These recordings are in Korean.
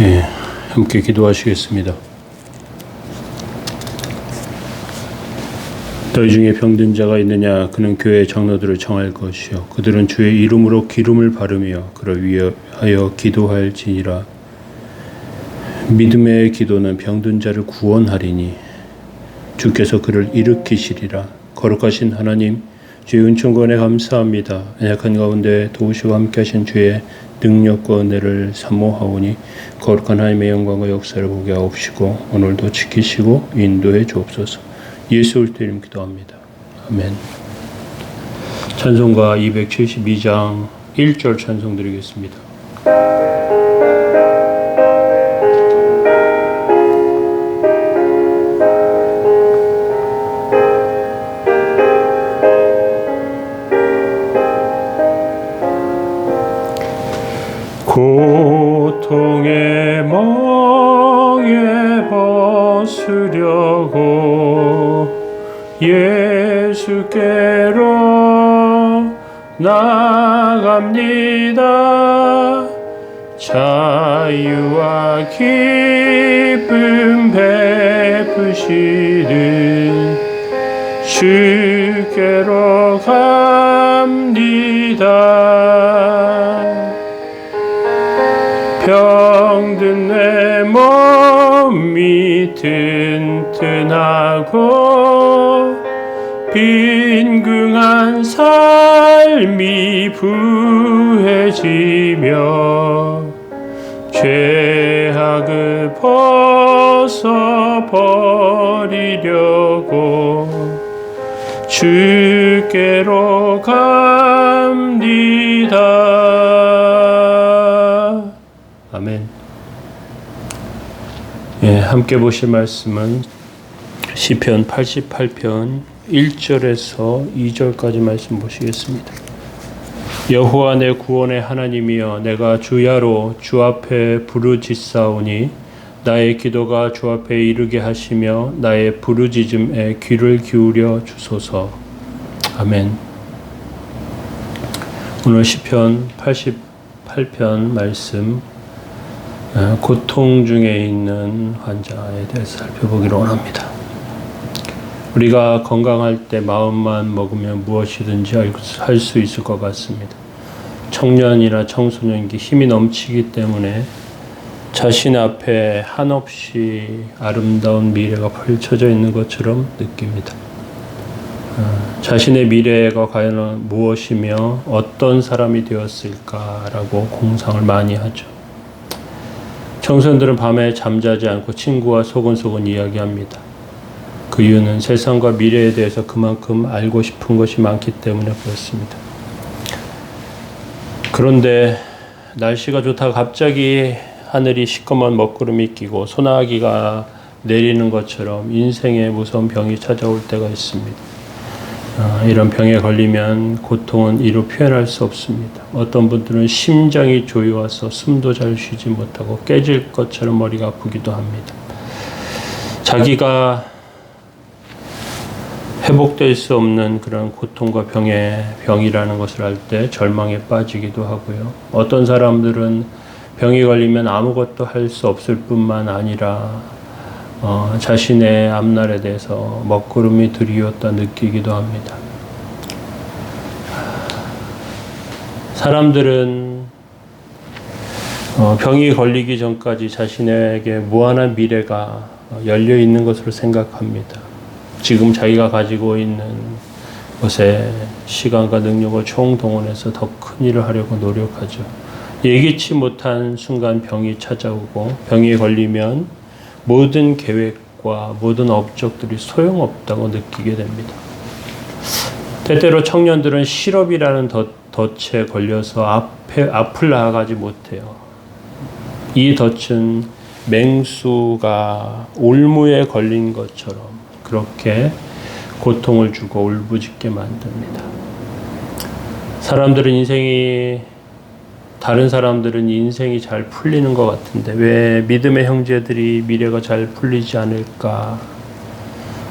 예, 함께 기도하시겠습니다. 너희 중에 병든 자가 있느냐? 그는 교회의 장로들을 청할 것이요 그들은 주의 이름으로 기름을 바르며 그를 위하여 기도할지니라. 믿음의 기도는 병든 자를 구원하리니 주께서 그를 일으키시리라. 거룩하신 하나님, 주의 은총과 은혜 감사합니다. 연약한 가운데 도우시고 함께하신 주의 능력과 은혜를 사모하오니 거룩한 하나님의 영광과 역사를 보게 하옵시고 오늘도 지키시고 인도해 주옵소서. 예수 그리스도 이름 기도합니다. 아멘. 찬송가 272장 1절 찬송 드리겠습니다. 고통의 멍에 벗으려고 예수께로 나갑니다. 자유와 기쁨 베푸시는 주께로 갑니다. 병든 내 몸이 튼튼하고 빈궁한 삶이 부해지며 죄악을 벗어버리려고 주께로 갑니다. 아멘. 예, 함께 보실 말씀은 시편 88편 1절에서 2절까지 말씀 보시겠습니다. 여호와 내 구원의 하나님이여, 내가 주야로 주 앞에 부르짖사오니 나의 기도가 주 앞에 이르게 하시며 나의 부르짖음에 귀를 기울여 주소서. 아멘. 오늘 시편 88편 말씀, 고통 중에 있는 환자에 대해서 살펴보기로 원합니다. 우리가 건강할 때 마음만 먹으면 무엇이든지 할 수 있을 것 같습니다. 청년이나 청소년기 힘이 넘치기 때문에 자신 앞에 한없이 아름다운 미래가 펼쳐져 있는 것처럼 느낍니다. 자신의 미래가 과연 무엇이며 어떤 사람이 되었을까라고 공상을 많이 하죠. 청소년들은 밤에 잠자지 않고 친구와 소곤소곤 이야기합니다. 그 이유는 세상과 미래에 대해서 그만큼 알고 싶은 것이 많기 때문에 그렇습니다. 그런데 날씨가 좋다가 갑자기 하늘이 시꺼먼 먹구름이 끼고 소나기가 내리는 것처럼 인생에 무서운 병이 찾아올 때가 있습니다. 이런 병에 걸리면 고통은 이루 표현할 수 없습니다. 어떤 분들은 심장이 조여와서 숨도 잘 쉬지 못하고 깨질 것처럼 머리가 아프기도 합니다. 자기가 회복될 수 없는 그런 고통과 병이라는 것을 알 때 절망에 빠지기도 하고요. 어떤 사람들은 병이 걸리면 아무것도 할 수 없을 뿐만 아니라 자신의 앞날에 대해서 먹구름이 드리웠다 느끼기도 합니다. 사람들은 병이 걸리기 전까지 자신에게 무한한 미래가 열려 있는 것으로 생각합니다. 지금 자기가 가지고 있는 것에 시간과 능력을 총동원해서 더 큰 일을 하려고 노력하죠. 예기치 못한 순간 병이 찾아오고 병이 걸리면 모든 계획과 모든 업적들이 소용없다고 느끼게 됩니다. 때때로 청년들은 실업이라는 덫에 걸려서 앞을 나아가지 못해요. 이 덫은 맹수가 올무에 걸린 것처럼 그렇게 고통을 주고 울부짖게 만듭니다. 다른 사람들은 인생이 잘 풀리는 것 같은데 왜 믿음의 형제들이 미래가 잘 풀리지 않을까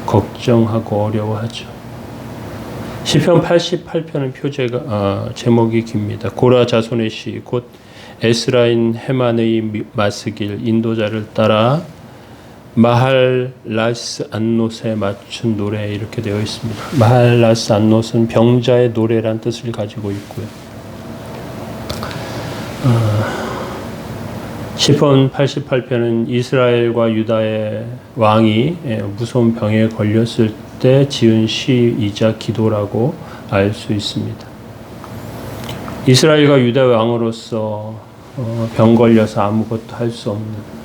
걱정하고 어려워하죠. 시편 88편은 제목이 깁니다. 고라 자손의 시 곧 에스라인 헤만의 마스길 인도자를 따라 마할 라스 안노스에 맞춘 노래 이렇게 되어 있습니다. 마할 라스 안노스는 병자의 노래란 뜻을 가지고 있고요. 시편 88편은 이스라엘과 유다의 왕이 무서운 병에 걸렸을 때 지은 시이자 기도라고 알 수 있습니다. 이스라엘과 유다의 왕으로서 병 걸려서 아무것도 할 수 없는,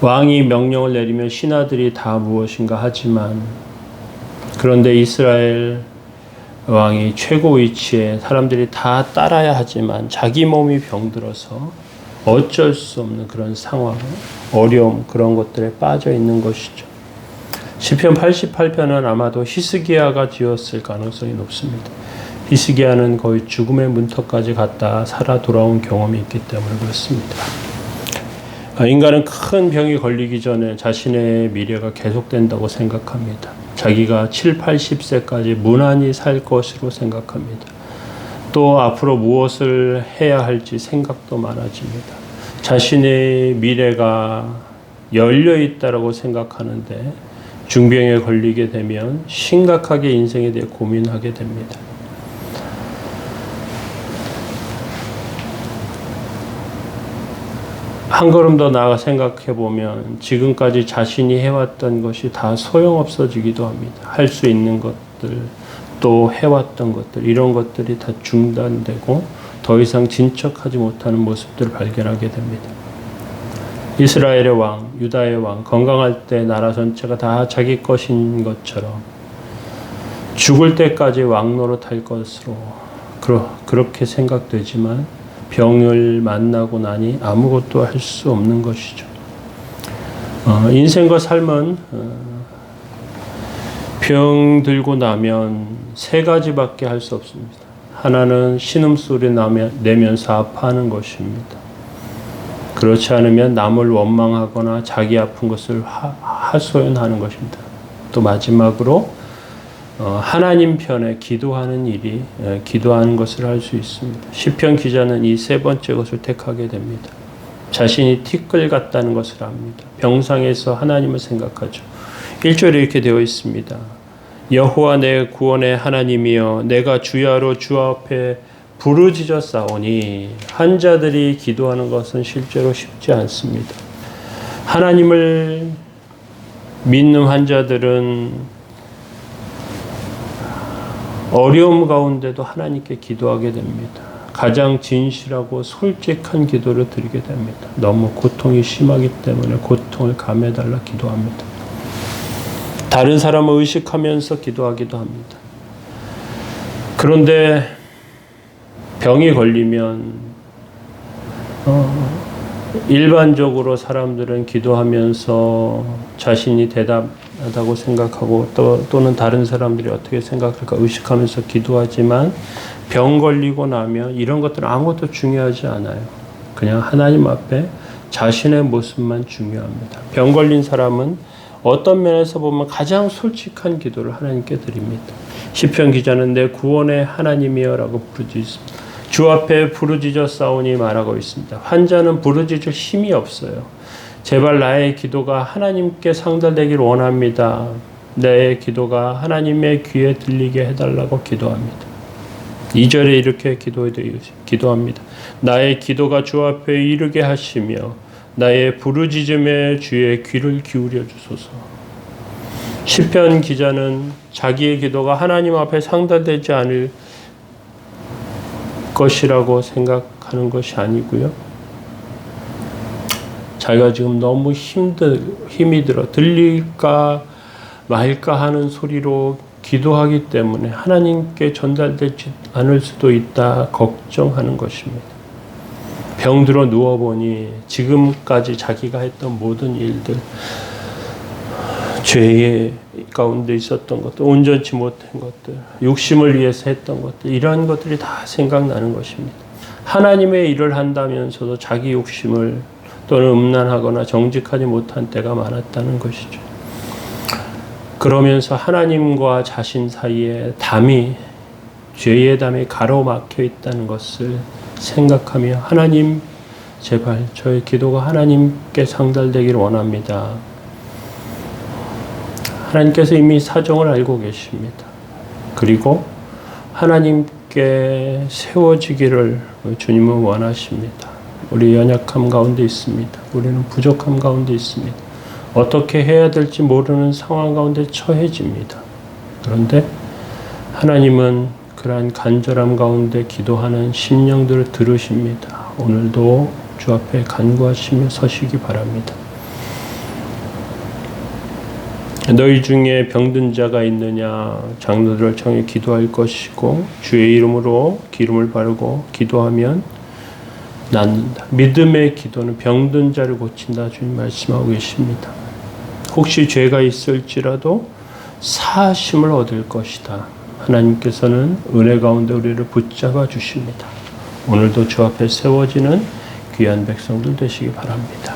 왕이 명령을 내리면 신하들이 다 무엇인가 하지만, 그런데 이스라엘 왕이 최고 위치에 사람들이 다 따라야 하지만 자기 몸이 병들어서 어쩔 수 없는 그런 상황, 어려움, 그런 것들에 빠져 있는 것이죠. 시편 88편은 아마도 히스기야가 지었을 가능성이 높습니다. 히스기야는 거의 죽음의 문턱까지 갔다 살아 돌아온 경험이 있기 때문에 그렇습니다. 인간은 큰 병이 걸리기 전에 자신의 미래가 계속된다고 생각합니다. 자기가 7, 80세까지 무난히 살 것으로 생각합니다. 또 앞으로 무엇을 해야 할지 생각도 많아집니다. 자신의 미래가 열려 있다고 생각하는데 중병에 걸리게 되면 심각하게 인생에 대해 고민하게 됩니다. 한 걸음 더 나아가 생각해 보면 지금까지 자신이 해왔던 것이 다 소용없어지기도 합니다. 할 수 있는 것들, 또 해왔던 것들, 이런 것들이 다 중단되고 더 이상 진척하지 못하는 모습들을 발견하게 됩니다. 이스라엘의 왕, 유다의 왕, 건강할 때 나라 전체가 다 자기 것인 것처럼 죽을 때까지 왕노릇할 것으로 그렇게 생각되지만 병을 만나고 나니 아무것도 할 수 없는 것이죠. 인생과 삶은 병 들고 나면 세 가지밖에 할 수 없습니다. 하나는 신음소리 내면서 아파하는 것입니다. 그렇지 않으면 남을 원망하거나 자기 아픈 것을 하소연하는 것입니다. 또 마지막으로 하나님 편에 기도하는 일이 기도하는 것을 할 수 있습니다. 시편 기자는 이 세 번째 것을 택하게 됩니다. 자신이 티끌 같다는 것을 압니다. 병상에서 하나님을 생각하죠. 1절에 이렇게 되어 있습니다. 여호와 내 구원의 하나님이여 내가 주야로 주 앞에 부르짖어 싸우니. 환자들이 기도하는 것은 실제로 쉽지 않습니다. 하나님을 믿는 환자들은 어려움 가운데도 하나님께 기도하게 됩니다. 가장 진실하고 솔직한 기도를 드리게 됩니다. 너무 고통이 심하기 때문에 고통을 감해달라 기도합니다. 다른 사람을 의식하면서 기도하기도 합니다. 그런데 병이 걸리면 일반적으로 사람들은 기도하면서 자신이 대답하다고 생각하고 또는 다른 사람들이 어떻게 생각할까 의식하면서 기도하지만 병 걸리고 나면 이런 것들은 아무것도 중요하지 않아요. 그냥 하나님 앞에 자신의 모습만 중요합니다. 병 걸린 사람은 어떤 면에서 보면 가장 솔직한 기도를 하나님께 드립니다. 시편 기자는 내 구원의 하나님이여 라고 부르짖습니다. 주 앞에 부르짖어 싸우니 말하고 있습니다. 환자는 부르짖을 힘이 없어요. 제발 나의 기도가 하나님께 상달되길 원합니다. 내 기도가 하나님의 귀에 들리게 해달라고 기도합니다. 2절에 이렇게 기도합니다. 나의 기도가 주 앞에 이르게 하시며 나의 부르짖음에 주의 귀를 기울여 주소서. 시편 기자는 자기의 기도가 하나님 앞에 상달되지 않을 것이라고 생각하는 것이 아니고요. 자기가 지금 너무 힘이 들어 들릴까 말까 하는 소리로 기도하기 때문에 하나님께 전달되지 않을 수도 있다 걱정하는 것입니다. 병들어 누워보니 지금까지 자기가 했던 모든 일들, 죄의 가운데 있었던 것들, 온전치 못한 것들, 욕심을 위해서 했던 것들, 이러한 것들이 다 생각나는 것입니다. 하나님의 일을 한다면서도 자기 욕심을 또는 음란하거나 정직하지 못한 때가 많았다는 것이죠. 그러면서 하나님과 자신 사이에 죄의 담이 가로막혀 있다는 것을 생각하며 하나님 제발 저의 기도가 하나님께 상달되기를 원합니다. 하나님께서 이미 사정을 알고 계십니다. 그리고 하나님께 세워지기를 주님은 원하십니다. 우리 연약함 가운데 있습니다. 우리는 부족함 가운데 있습니다. 어떻게 해야 될지 모르는 상황 가운데 처해집니다. 그런데 하나님은 그러한 간절함 가운데 기도하는 심령들을 들으십니다. 오늘도 주 앞에 간구하시며 서시기 바랍니다. 너희 중에 병든 자가 있느냐? 장로들을 청해 기도할 것이고 주의 이름으로 기름을 바르고 기도하면 낫는다. 믿음의 기도는 병든 자를 고친다. 주님 말씀하고 계십니다. 혹시 죄가 있을지라도 사하심을 얻을 것이다. 하나님께서는 은혜 가운데 우리를 붙잡아 주십니다. 오늘도 주 앞에 세워지는 귀한 백성들 되시기 바랍니다.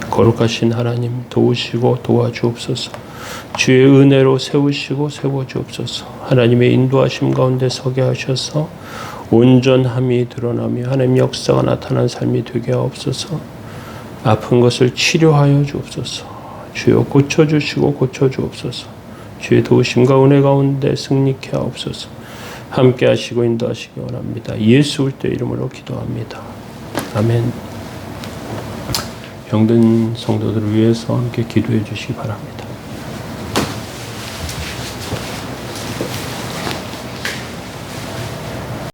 거룩하신 하나님 도우시고 도와주옵소서. 주의 은혜로 세우시고 세워주옵소서. 하나님의 인도하심 가운데 서게 하셔서 온전함이 드러나며 하나님 역사가 나타난 삶이 되게 하옵소서. 아픈 것을 치료하여 주옵소서. 주여 고쳐주시고 고쳐주옵소서. 주의 도우심과 은혜 가운데 승리케 하옵소서. 함께 하시고 인도하시기 원합니다. 예수 그리스도의 이름으로 기도합니다. 아멘. 병든 성도들을 위해서 함께 기도해 주시기 바랍니다.